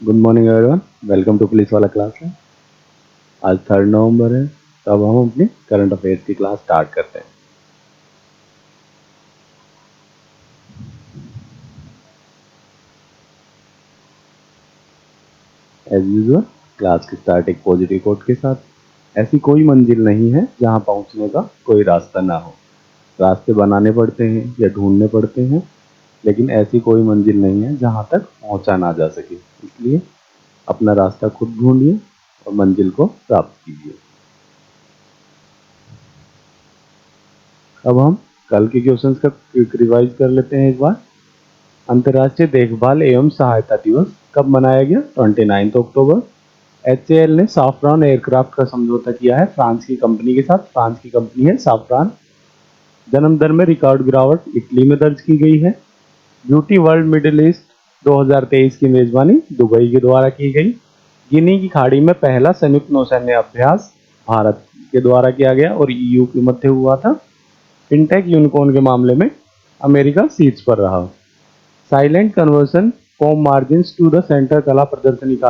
Good morning everyone. Welcome to police वाला class है। आज 3 नवंबर है, तो अब हम अपनी करंट अफेयर्स की क्लास स्टार्ट करते हैं। एज यूजुअल क्लास की स्टार्ट एक पॉजिटिव कोट के साथ। ऐसी कोई मंजिल नहीं है जहां पहुंचने का कोई रास्ता ना हो। रास्ते बनाने पड़ते हैं या ढूंढने पड़ते हैं, लेकिन ऐसी कोई मंजिल नहीं है जहां तक पहुंचा ना जा सके। इसलिए अपना रास्ता खुद ढूंढिए और मंजिल को प्राप्त कीजिए। अब हम कल के क्वेश्चंस का क्विक रिवाइज कर लेते हैं एक बार। अंतर्राष्ट्रीय देखभाल एवं सहायता दिवस कब मनाया गया? 29 अक्टूबर। HAL ने साफरान एयरक्राफ्ट का समझौता किया है फ्रांस की कंपनी के साथ। फ्रांस की कंपनी है साफरान। जन्म दर में रिकॉर्ड गिरावट इटली में दर्ज की गई है। ब्यूटी वर्ल्ड मिडिल ईस्ट 2023 की मेजबानी दुबई के द्वारा की गई। गिनी की खाड़ी में पहला संयुक्त नौसैन्य अभ्यास भारत के द्वारा किया गया और EU के मध्य हुआ था। फिनटेक यूनिकॉर्न के मामले में अमेरिका शीर्ष पर रहा। Silent conversion form margins to the centre कला प्रदर्शनी का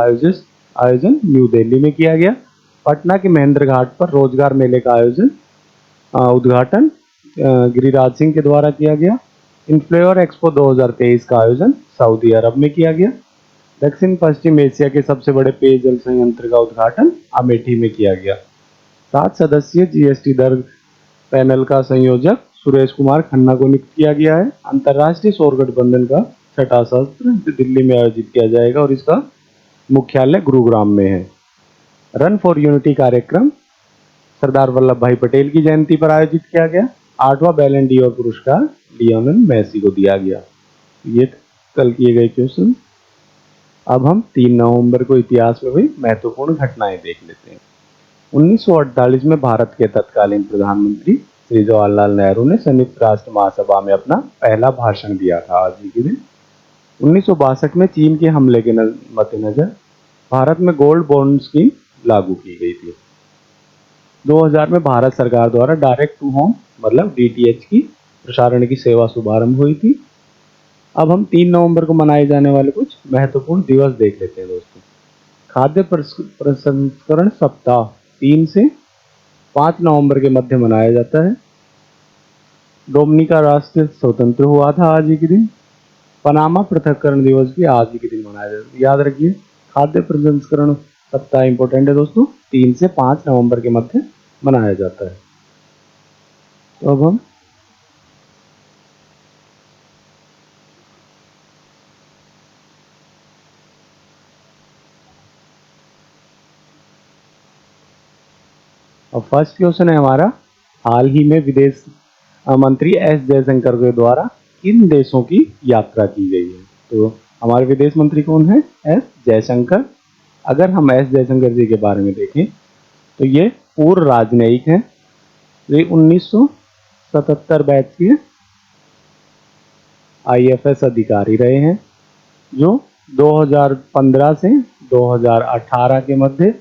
आयोजन न्यू दिल्ली में किया गया। पटना के महेंद्र घाट पर रोजगार मेले का उद्घाटन गिरिराज सिंह के द्वारा किया गया। इन्फ्लेवर एक्सपो 2023 का आयोजन सऊदी अरब में किया गया। दक्षिण पश्चिम एशिया के सबसे बड़े पेयजल संयंत्र का उद्घाटन अमेठी में किया गया। 7 सदस्यीय GST दर पैनल का संयोजक सुरेश कुमार खन्ना को नियुक्त किया गया है। अंतर्राष्ट्रीय सौर गठबंधन का 6ठा सत्र दिल्ली में आयोजित किया जाएगा और इसका मुख्यालय गुरुग्राम में है। रन फॉर यूनिटी कार्यक्रम सरदार वल्लभ भाई पटेल की जयंती पर आयोजित किया गया। 8वां बैलन डी'ओर पुरस्कार लियोनेल मेसी को दिया गया। ये कल किए गए क्वेश्चन। अब हम 3 नवंबर को इतिहास में हुई महत्वपूर्ण घटनाएं देख लेते हैं। 1948 में भारत के तत्कालीन प्रधानमंत्री श्री जवाहरलाल नेहरू ने संयुक्त राष्ट्र महासभा में अपना पहला भाषण दिया था आज ही के दिन। 1962 में चीन के हमले के मद्देनजर भारत में गोल्ड बॉन्ड स्कीम लागू की गई थी। 2000 में भारत सरकार द्वारा डायरेक्ट टू होम मतलब DTH की प्रसारण की सेवा शुभारंभ हुई थी। अब हम 3 नवंबर को मनाए जाने वाले कुछ महत्वपूर्ण दिवस देख लेते हैं दोस्तों। खाद्य प्रसंस्करण सप्ताह 3 से 5 नवंबर के मध्य मनाया जाता है। डोमिनिका राष्ट्र स्वतंत्र हुआ था आज ही के दिन। पनामा पृथक्करण दिवस भी आज ही के दिन मनाया जाता है। याद रखिए, खाद्य प्रसंस्करण सप्ताह इंपॉर्टेंट है दोस्तों, 3 से 5 नवंबर के मध्य मनाया जाता है। तो अब हम फर्स्ट क्वेश्चन है हमारा, हाल ही में विदेश मंत्री S जयशंकर के द्वारा किन देशों की यात्रा की गई है? तो हमारे विदेश मंत्री कौन है? S जयशंकर। अगर हम S जयशंकर जी के बारे में देखें तो ये पूर्व राजनयिक हैं। ये 1977 बैच के IFS अधिकारी रहे हैं, जो 2015 से 2018 के मध्य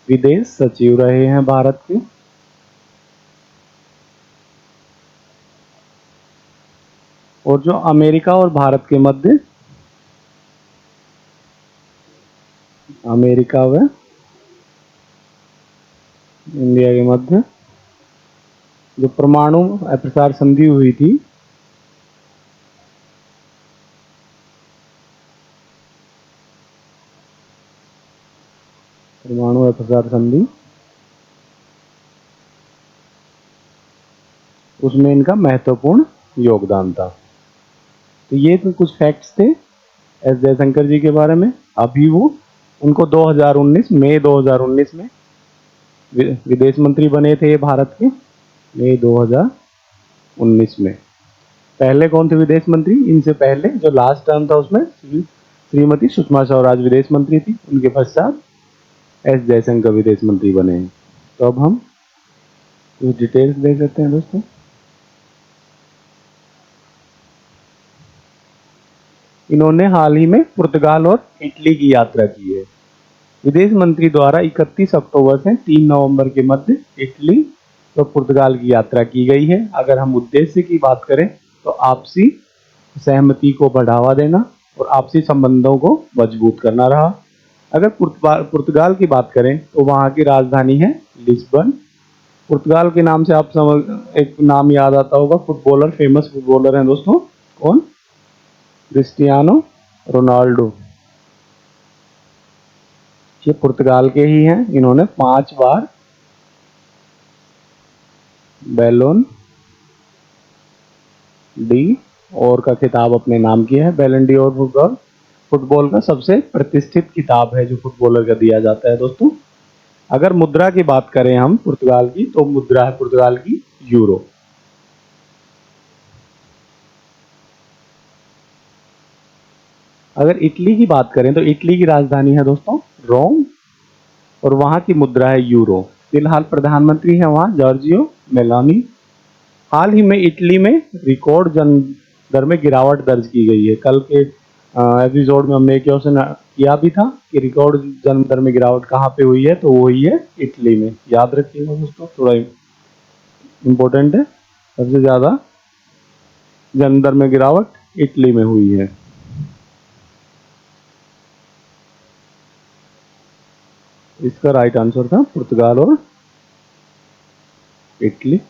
विदेश सचिव रहे हैं भारत के। और जो अमेरिका और भारत के मध्य, अमेरिका व इंडिया के मध्य जो परमाणु अप्रसार संधि हुई थी, परमाणु अप्रसार संधि, उसमें इनका महत्वपूर्ण योगदान था। तो ये तो कुछ फैक्ट्स थे S जयशंकर जी के बारे में। अभी वो उनको 2019 मई 2019 में विदेश मंत्री बने थे भारत के, मई 2019 में। पहले कौन थे विदेश मंत्री? इनसे पहले जो लास्ट टर्म था उसमें श्रीमती सुषमा स्वराज विदेश मंत्री थी। उनके पश्चात S जयशंकर विदेश मंत्री बने हैं। तो अब हम कुछ डिटेल्स देख सकते हैं दोस्तों। इन्होंने हाल ही में पुर्तगाल और इटली की यात्रा की है। विदेश मंत्री द्वारा 31 अक्टूबर से 3 नवंबर के मध्य इटली और पुर्तगाल की यात्रा की गई है। अगर हम उद्देश्य की बात करें तो आपसी सहमति को बढ़ावा देना, और आपसी संबंधों को मजबूत करना रहा। अगर पुर्तगाल की बात करें तो वहाँ की राजधानी है लिस्बन। पुर्तगाल के नाम से आप समझ एक नाम याद आता होगा, फुटबॉलर, फेमस फुटबॉलर हैं दोस्तों, कौन? Cristiano Ronaldo. ये पुर्तगाल के ही हैं। इन्होंने 5 बार बैलोन डी और का खिताब अपने नाम किया है। बैलन डी और फुटबॉल का सबसे प्रतिष्ठित खिताब है जो फुटबॉलर का दिया जाता है दोस्तों। अगर मुद्रा की बात करें हम पुर्तगाल की, तो मुद्रा है पुर्तगाल की यूरो। अगर इटली की बात करें तो इटली की राजधानी है दोस्तों रोम और वहां की मुद्रा है यूरो। फिलहाल प्रधानमंत्री है वहां जॉर्जियो मेलोनी। हाल ही में इटली में रिकॉर्ड जन्म दर में गिरावट दर्ज की गई है। कल के एपिसोड में हमने एक क्वेश्चन किया भी था कि रिकॉर्ड जन्म दर में गिरावट कहाँ पे हुई है, तो वो हुई है इटली में। याद रखिएगा दोस्तों, थोड़ा इम्पोर्टेंट है। सबसे ज्यादा जन्म दर में गिरावट इटली में हुई है। इसका राइट आंसर था पुर्तगाल और इटली।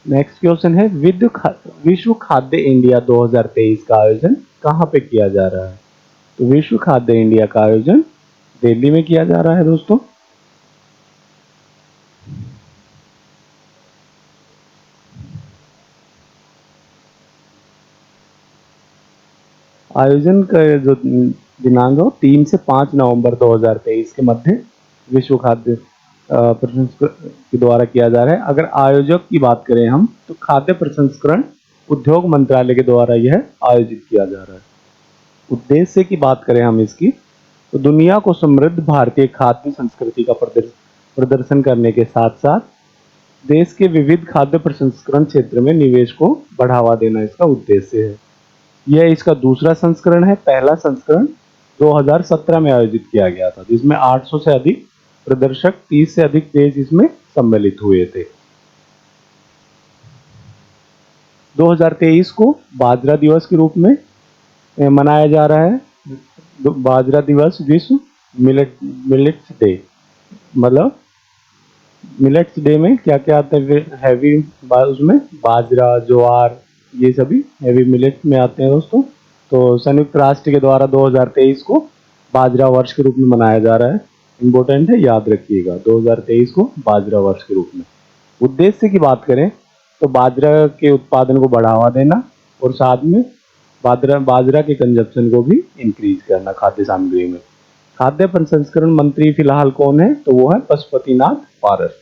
नेक्स्ट क्वेश्चन है विश्व खाद्य इंडिया 2023 का आयोजन कहाँ पे किया जा रहा है? तो विश्व खाद्य इंडिया का आयोजन दिल्ली में किया जा रहा है दोस्तों। आयोजन का जो दिनांक हो 3 से 5 नवंबर 2023 के मध्य विश्व खाद्य प्रसंस्करण के द्वारा किया जा रहा है। अगर आयोजक की बात करें हम तो खाद्य प्रसंस्करण उद्योग मंत्रालय के द्वारा यह आयोजित किया जा रहा है। उद्देश्य की बात करें हम इसकी तो दुनिया को समृद्ध भारतीय खाद्य संस्कृति का प्रदर्शन करने के साथ साथ देश के विविध खाद्य प्रसंस्करण क्षेत्र में निवेश को बढ़ावा देना इसका उद्देश्य है। यह इसका दूसरा संस्करण है। पहला संस्करण 2017 में आयोजित किया गया था जिसमें 800 से अधिक प्रदर्शक 30 से अधिक देश इसमें सम्मिलित हुए थे। 2023 को बाजरा दिवस के रूप में मनाया जा रहा है। बाजरा दिवस, विश्व मिलेट्स डे। मतलब मिलेट्स डे में क्या क्या आता है? हैवी, उसमें बाजरा, ज्वार, ये सभी हैवी मिलेट्स में आते हैं दोस्तों। तो संयुक्त राष्ट्र के द्वारा 2023 को बाजरा वर्ष के रूप में मनाया जा रहा है। इम्पोर्टेंट है, याद रखिएगा 2023 को बाजरा वर्ष के रूप में। उद्देश्य की बात करें तो बाजरा के उत्पादन को बढ़ावा देना और साथ में बाजरा के कंजप्शन को भी इंक्रीज करना खाद्य सामग्री में। खाद्य प्रसंस्करण मंत्री फिलहाल कौन है? तो वो है पशुपतिनाथ पारस।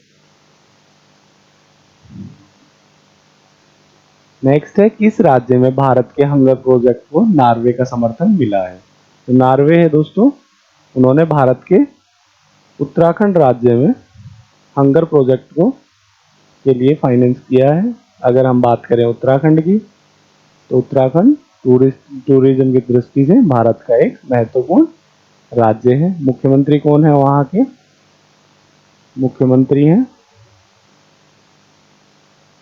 नेक्स्ट है किस राज्य में भारत के हंगर प्रोजेक्ट को नॉर्वे का समर्थन मिला है? तो नॉर्वे है दोस्तों, उन्होंने भारत के उत्तराखंड राज्य में हंगर प्रोजेक्ट को के लिए फाइनेंस किया है। अगर हम बात करें उत्तराखंड की तो उत्तराखंड टूरिज्म की दृष्टि से भारत का एक महत्वपूर्ण राज्य है। मुख्यमंत्री कौन है वहां के? मुख्यमंत्री हैं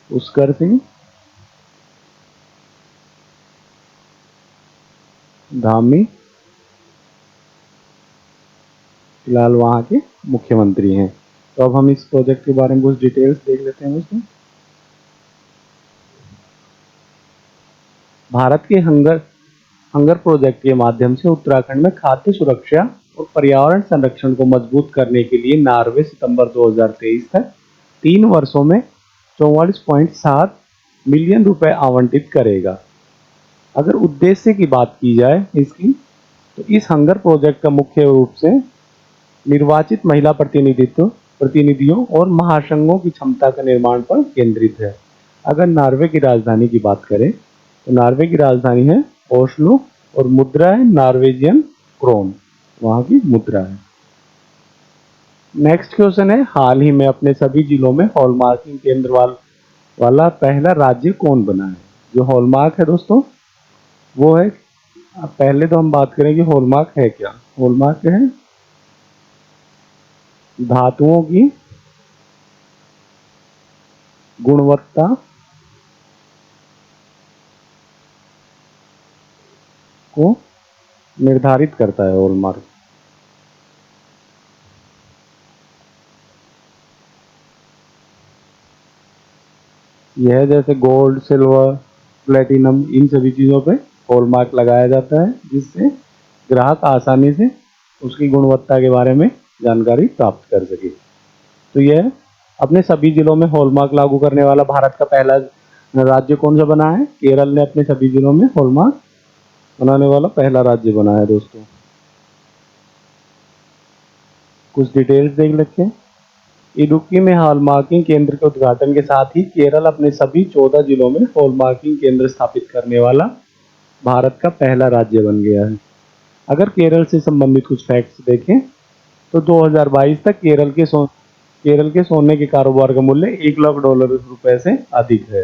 पुष्कर सिंह धामी। फिलहाल वहां के मुख्यमंत्री हैं। तो अब हम इस प्रोजेक्ट के बारे में कुछ डिटेल्स देख लेते हैं दोस्तों। भारत के हंगर प्रोजेक्ट के माध्यम से उत्तराखंड में खाद्य सुरक्षा और पर्यावरण संरक्षण को मजबूत करने के लिए नॉर्वे सितंबर 2023 तक 3 वर्षों में 44.7 मिलियन रुपए आवंटित करेगा। अगर उद्देश्य की बात की जाए इसकी तो इस हंगर प्रोजेक्ट का मुख्य रूप से निर्वाचित महिला प्रतिनिधियों और महासंघों की क्षमता का निर्माण पर केंद्रित है। अगर नॉर्वे की राजधानी की बात करें तो नॉर्वे की राजधानी है ओस्लो और मुद्रा है नॉर्वेजियन क्रोन, वहां की मुद्रा है। नेक्स्ट क्वेश्चन है हाल ही में अपने सभी जिलों में हॉलमार्किंग केंद्र वाला पहला राज्य कौन बना है? जो हॉलमार्क है दोस्तों वो है, पहले तो हम बात करेंगे हॉलमार्क है क्या। हॉलमार्क है धातुओं की गुणवत्ता को निर्धारित करता है हॉलमार्क। यह जैसे गोल्ड, सिल्वर, प्लेटिनम, इन सभी चीज़ों पे हॉलमार्क लगाया जाता है, जिससे ग्राहक आसानी से उसकी गुणवत्ता के बारे में जानकारी प्राप्त कर सके। तो यह अपने सभी जिलों में हॉलमार्क लागू करने वाला भारत का पहला राज्य कौन सा बना है? केरल ने अपने सभी जिलों में हॉलमार्क बनाने वाला पहला राज्य बना है दोस्तों। कुछ डिटेल्स देख लेते हैं। इडुक्की में हॉलमार्किंग केंद्र के उद्घाटन के साथ ही केरल अपने सभी 14 जिलों में हॉलमार्किंग केंद्र स्थापित करने वाला भारत का पहला राज्य बन गया है। अगर केरल से संबंधित कुछ फैक्ट्स देखें तो 2022 तक केरल के सोने के कारोबार का मूल्य $1 लाख से अधिक है।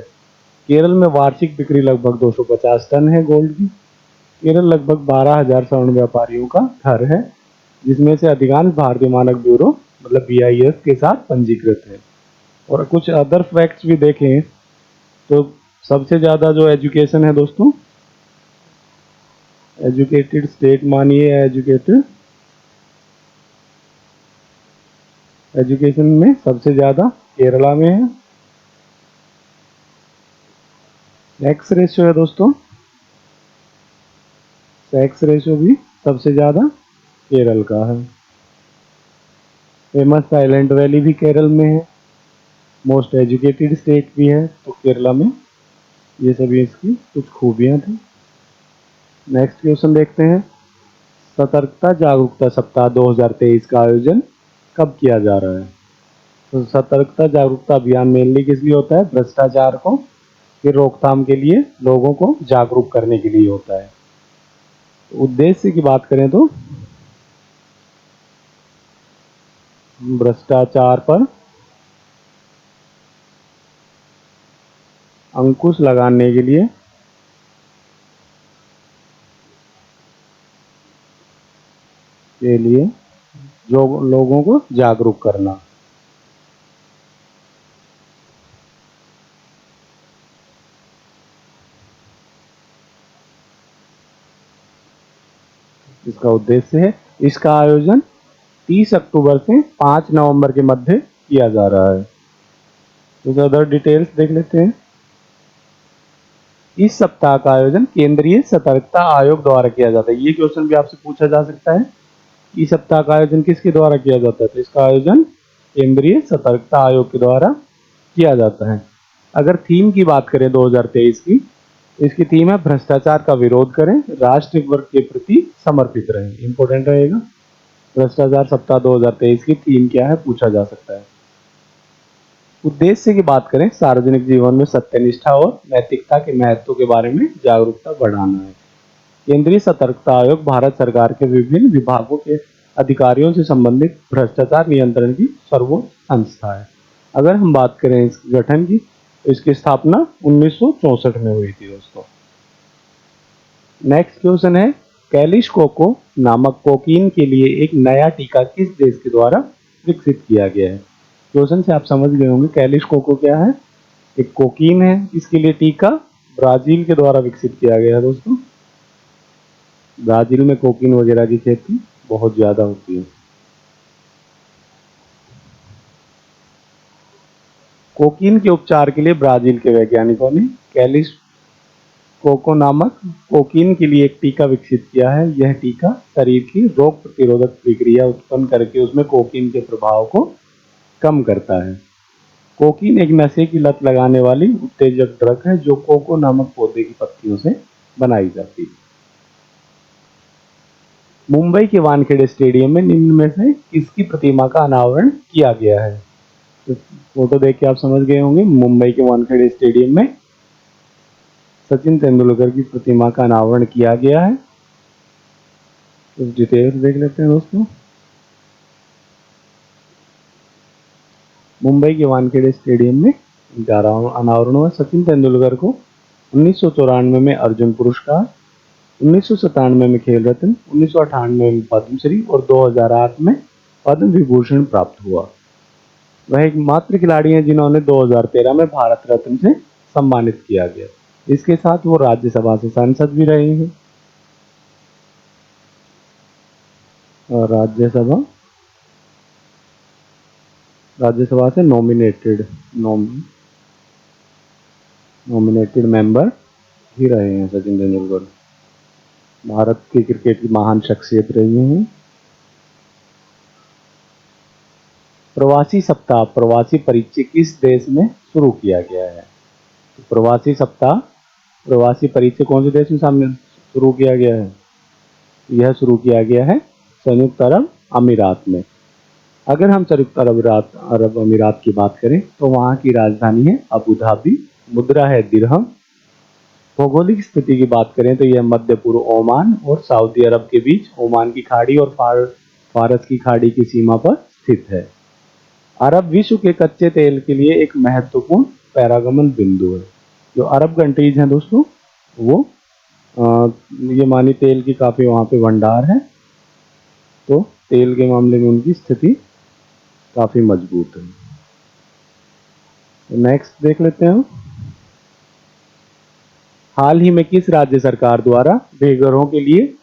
केरल में वार्षिक बिक्री लगभग 250 टन है गोल्ड की। केरल लगभग 12,000 स्वर्ण व्यापारियों का घर है, जिसमें से अधिकांश भारतीय मानक ब्यूरो मतलब BIS के साथ पंजीकृत है। और कुछ अदर फैक्ट्स भी देखें तो सबसे ज़्यादा जो एजुकेशन है दोस्तों, एजुकेटेड स्टेट मानिए, एजुकेशन में सबसे ज़्यादा केरला में है। सेक्स रेशियो है दोस्तों, सेक्स रेशियो भी सबसे ज़्यादा केरल का है। फेमस साइलेंट वैली भी केरल में है। मोस्ट एजुकेटेड स्टेट भी है तो केरला में। ये सभी इसकी कुछ खूबियाँ थी। नेक्स्ट क्वेश्चन देखते हैं। सतर्कता जागरूकता सप्ताह 2023 का आयोजन कब किया जा रहा है? तो सतर्कता जागरूकता अभियान मेनली किस लिए होता है? भ्रष्टाचार को की रोकथाम के लिए, लोगों को जागरूक करने के लिए होता है। उद्देश्य की बात करें तो भ्रष्टाचार पर अंकुश लगाने के लिए जो लोगों को जागरूक करना। इसका उद्देश्य है। इसका आयोजन 30 अक्टूबर से 5 नवंबर के मध्य किया जा रहा है। तो अदर डिटेल्स देख लेते हैं। इस सप्ताह का आयोजन केंद्रीय सतर्कता आयोग द्वारा किया जाता है। ये क्वेश्चन भी आपसे पूछा जा सकता है। इस सप्ताह का आयोजन किसके द्वारा किया जाता है? तो इसका आयोजन केंद्रीय सतर्कता आयोग के द्वारा किया जाता है। अगर थीम की बात करें 2023 की, इसकी थीम है भ्रष्टाचार का विरोध करें, राष्ट्र वर्ग के प्रति समर्पित रहें। इंपॉर्टेंट रहेगा। भ्रष्टाचार सप्ताह 2023 की थीम क्या है, पूछा जा सकता है। उद्देश्य की बात करें, सार्वजनिक जीवन में सत्यनिष्ठा और नैतिकता के महत्व के बारे में जागरूकता बढ़ाना है। केंद्रीय सतर्कता आयोग भारत सरकार के विभिन्न विभागों के अधिकारियों से संबंधित भ्रष्टाचार नियंत्रण की सर्वोच्च संस्था है। अगर हम बात करें इस गठन की, तो इसकी स्थापना 1964 में हुई थी दोस्तों। नेक्स्ट क्वेश्चन है, कैलिश कोको नामक कोकीन के लिए एक नया टीका किस देश के द्वारा विकसित किया गया है? क्वेश्चन से आप समझ गए होंगे कैलिश कोको क्या है। एक कोकीन है, इसके लिए टीका ब्राजील के द्वारा विकसित किया गया है दोस्तों। ब्राजील में कोकीन वगैरह की खेती बहुत ज्यादा होती है। कोकीन के उपचार के लिए ब्राजील के वैज्ञानिकों ने कैलिश कोको नामक कोकीन के लिए एक टीका विकसित किया है। यह टीका शरीर की रोग प्रतिरोधक प्रक्रिया उत्पन्न करके उसमें कोकीन के प्रभाव को कम करता है। कोकीन एक नशे की लत लगाने वाली उत्तेजक ड्रग है जो कोको नामक पौधे की पत्तियों से बनाई जाती है। मुंबई के वानखेड़े स्टेडियम में निम्न में से किसकी प्रतिमा का अनावरण किया गया है? तो फोटो देख के आप समझ गए होंगे। मुंबई के वानखेड़े स्टेडियम में सचिन तेंदुलकर की प्रतिमा का अनावरण किया गया है। कुछ डिटेल्स देख लेते हैं दोस्तों। मुंबई के वानखेड़े स्टेडियम में इनका अनावरण हुआ। सचिन तेंदुलकर को 1994 में अर्जुन पुरस्कार, 1997 में खेल रत्न, 1998 में पद्मश्री और 2008 में पद्म विभूषण प्राप्त हुआ। वह एकमात्र खिलाड़ी हैं जिन्होंने 2013 में भारत रत्न से सम्मानित किया गया। इसके साथ वो राज्यसभा से सांसद भी रहे हैं और राज्यसभा से नॉमिनेटेड मेंबर भी रहे हैं। सचिन तेंदुलकर भारत के क्रिकेट की महान शख्सियत रही हैं। प्रवासी सप्ताह, प्रवासी परिचय किस देश में शुरू किया गया है? तो प्रवासी सप्ताह, प्रवासी परिचय कौन से देश में शामिल शुरू किया गया है? यह शुरू किया गया है संयुक्त अरब अमीरात में। अगर हम संयुक्त अरब अमीरात की बात करें तो वहाँ की राजधानी है अबू धाबी, मुद्रा है दिरहम। भौगोलिक स्थिति की बात करें तो यह मध्य पूर्व ओमान और सऊदी अरब के बीच ओमान की खाड़ी और फारस की खाड़ी की सीमा पर स्थित है। अरब विश्व के कच्चे तेल के लिए एक महत्वपूर्ण पैरागमन बिंदु है। जो अरब कंट्रीज हैं दोस्तों, वो ये मानी तेल की काफ़ी वहाँ पे भंडार है, तो तेल के मामले में उनकी स्थिति काफ़ी मजबूत है। नेक्स्ट देख लेते हैं। हाल ही में किस राज्य सरकार द्वारा बेघरों के लिए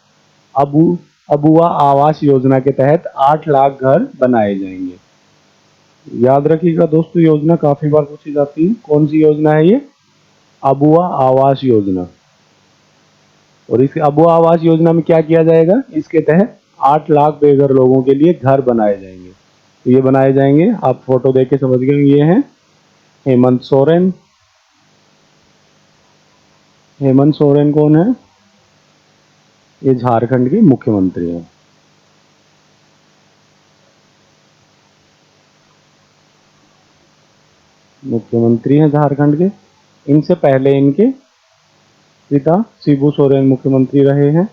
अबुआ आवास योजना के तहत 8 लाख घर बनाए जाएंगे? याद रखिएगा दोस्तों, योजना काफी बार पूछी जाती है। कौन सी योजना है ये? अबुआ आवास योजना। और इस अबुआ आवास योजना में क्या किया जाएगा? इसके तहत 8 लाख बेघर लोगों के लिए घर बनाए जाएंगे। तो ये बनाए जाएंगे, आप फोटो देख के समझ गए, ये हैं हेमंत सोरेन। हेमंत सोरेन कौन है? ये झारखंड के मुख्यमंत्री हैं। मुख्यमंत्री हैं झारखंड के। इनसे पहले इनके पिता शिबू सोरेन मुख्यमंत्री रहे हैं।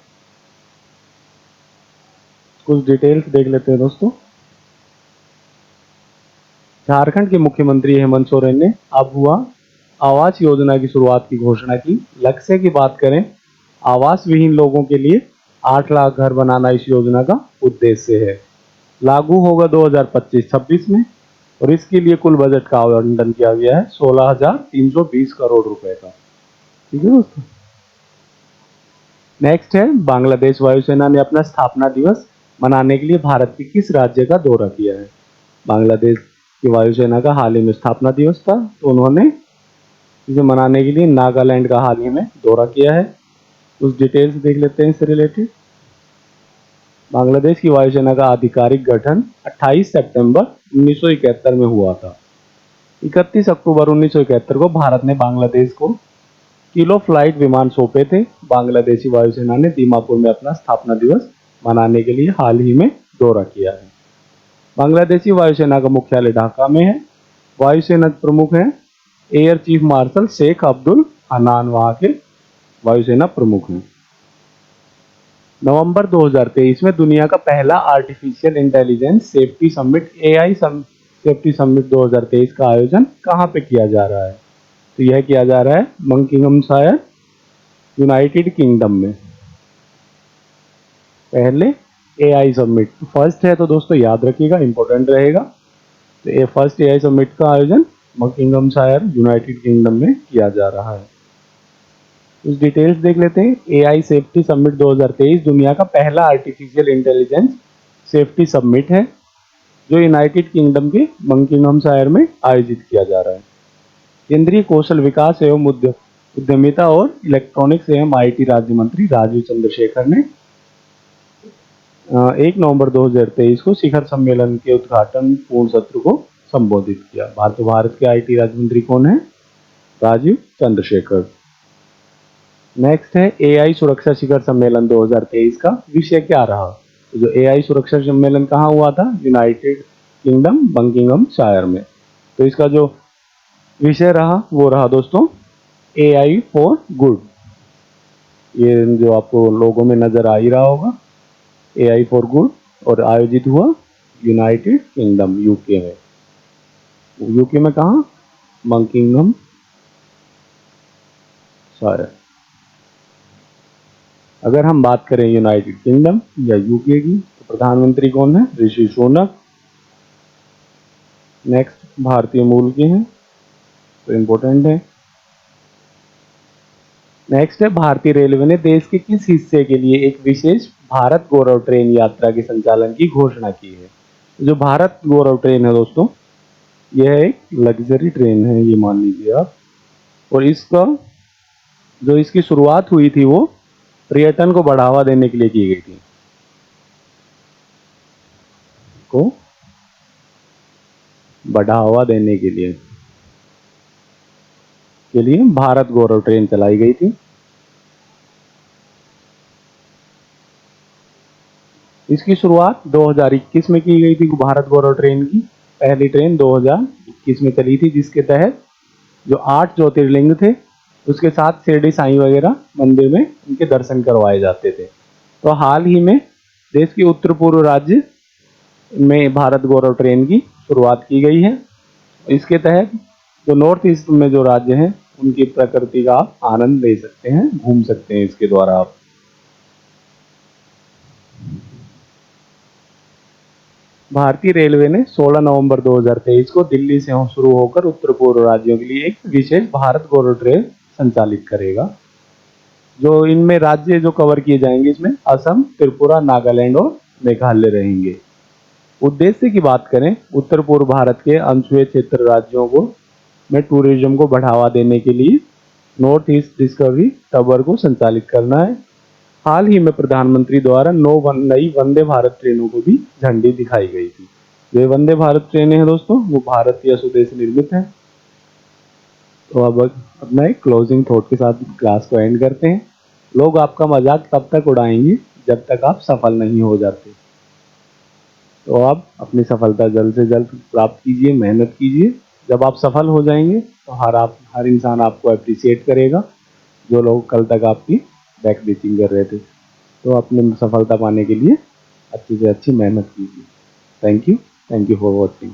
कुछ डिटेल्स देख लेते हैं दोस्तों। झारखंड के मुख्यमंत्री हेमंत सोरेन ने अबुआ आवास योजना की शुरुआत की घोषणा की। लक्ष्य की बात करें, आवास विहीन लोगों के लिए 8 लाख घर बनाना इस योजना का उद्देश्य है। लागू होगा 2025-26 में और इसके लिए कुल बजट का आवंटन किया गया है 16,320 करोड़ रुपए का। ठीक है दोस्तों। नेक्स्ट है, बांग्लादेश वायुसेना ने अपना स्थापना दिवस मनाने के लिए भारत के किस राज्य का दौरा किया है? बांग्लादेश की वायुसेना का हाल ही में स्थापना दिवस था, तो उन्होंने इसे मनाने के लिए नागालैंड का हाल ही में दौरा किया है। कुछ डिटेल्स देख लेते हैं इससे रिलेटेड। बांग्लादेश की वायुसेना का आधिकारिक गठन 28 सितंबर 1971 में हुआ था। 31 अक्टूबर 1971 को भारत ने बांग्लादेश को किलो फ्लाइट विमान सौंपे थे। बांग्लादेशी वायुसेना ने दीमापुर में अपना स्थापना दिवस मनाने के लिए हाल ही में दौरा किया है। बांग्लादेशी वायुसेना का मुख्यालय ढाका में है। वायुसेना प्रमुख हैं air chief marshal Sheikh Abdul Hannan, वहां के वायुसेना प्रमुख हैं। नवंबर 2023 में दुनिया का पहला artificial intelligence safety summit AI safety summit 2023 का आयोजन कहां पे किया जा रहा है? तो यह किया जा रहा है बकिंघमशायर, यूनाइटेड किंगडम में। पहले एआई समिट फर्स्ट है, तो दोस्तों याद रखिएगा, इंपॉर्टेंट रहेगा। तो ये फर्स्ट एआई समिट का आयोजन बकिंघमशायर, यूनाइटेड किंगडम में किया जा रहा है। कुछ डिटेल्स देख लेते हैं। एआई सेफ्टी समिट 2023 दुनिया का पहला आर्टिफिशियल इंटेलिजेंस सेफ्टी समिट है जो यूनाइटेड किंगडम के बकिंघमशायर में आयोजित किया जा रहा है। केंद्रीय कौशल विकास एवं उद्यमिता और इलेक्ट्रॉनिक्स एवं आईटी राज्य मंत्री राजीव चंद्रशेखर ने 1 नवंबर 2023 को शिखर सम्मेलन के उद्घाटन पूर्ण सत्र को संबोधित किया। भारत के आईटी राज्य मंत्री कौन है? राजीव चंद्रशेखर। नेक्स्ट है एआई सुरक्षा शिखर सम्मेलन 2023 का विषय क्या रहा? तो जो एआई सुरक्षा सम्मेलन कहाँ हुआ था? यूनाइटेड किंगडम बकिंघमशायर में। तो इसका जो विषय रहा वो रहा दोस्तों एआई फॉर गुड। ये जो आपको लोगों में नजर आ ही रहा होगा, एआई फॉर गुड, और आयोजित हुआ यूनाइटेड किंगडम यूके में। यूके में कहाँ? बकिंघमशायर। अगर हम बात करें यूनाइटेड किंगडम या यूके की, तो प्रधानमंत्री कौन है? ऋषि सुनक। नेक्स्ट भारतीय मूल के हैं तो इम्पोर्टेंट है। नेक्स्ट है भारतीय रेलवे ने देश के किस हिस्से के लिए एक विशेष भारत गौरव ट्रेन यात्रा के संचालन की घोषणा की है। जो भारत गौरव ट्रेन है दोस्तों, यह एक लग्जरी ट्रेन है, ये मान लीजिए आप। और इसका जो इसकी शुरुआत हुई थी वो पर्यटन को बढ़ावा देने के लिए की गई थी। को बढ़ावा देने के लिए भारत गौरव ट्रेन चलाई गई थी। इसकी शुरुआत 2021 में की गई थी भारत गौरव ट्रेन की। पहली ट्रेन 2021 में चली थी, जिसके तहत जो 8 ज्योतिर्लिंग थे उसके साथ शिरडी साईं वगैरह मंदिर में उनके दर्शन करवाए जाते थे। तो हाल ही में देश के उत्तर पूर्व राज्य में भारत गौरव ट्रेन की शुरुआत की गई है। इसके तहत जो नॉर्थ ईस्ट में जो राज्य हैं उनकी प्रकृति का आप आनंद ले सकते हैं, घूम सकते हैं इसके द्वारा आप। भारतीय रेलवे ने 16 नवंबर 2023 को दिल्ली से शुरू होकर उत्तर पूर्व राज्यों के लिए एक विशेष भारत गौरव ट्रेन संचालित करेगा। जो इनमें राज्य जो कवर किए जाएंगे, इसमें असम, त्रिपुरा, नागालैंड और मेघालय रहेंगे। उद्देश्य की बात करें, उत्तर पूर्व भारत के अनछुए क्षेत्र राज्यों को में टूरिज्म को बढ़ावा देने के लिए नॉर्थ ईस्ट डिस्कवरी टवर को संचालित करना है। हाल ही में प्रधानमंत्री द्वारा 9 नई वंदे भारत ट्रेनों को भी झंडी दिखाई गई थी। जो वंदे भारत ट्रेनें हैं दोस्तों, वो भारतीय स्वदेशी निर्मित हैं। तो अब अपना एक क्लोजिंग थॉट के साथ क्लास को एंड करते हैं। लोग आपका मजाक तब तक उड़ाएंगे जब तक आप सफल नहीं हो जाते। तो आप अपनी सफलता जल्द से जल्द प्राप्त कीजिए, मेहनत कीजिए। जब आप सफल हो जाएंगे तो हर इंसान आपको अप्रिशिएट करेगा, जो लोग कल तक आपकी बैक बीचिंग कर रहे थे। तो अपने सफलता पाने के लिए अच्छी से अच्छी मेहनत कीजिए। Thank you for watching.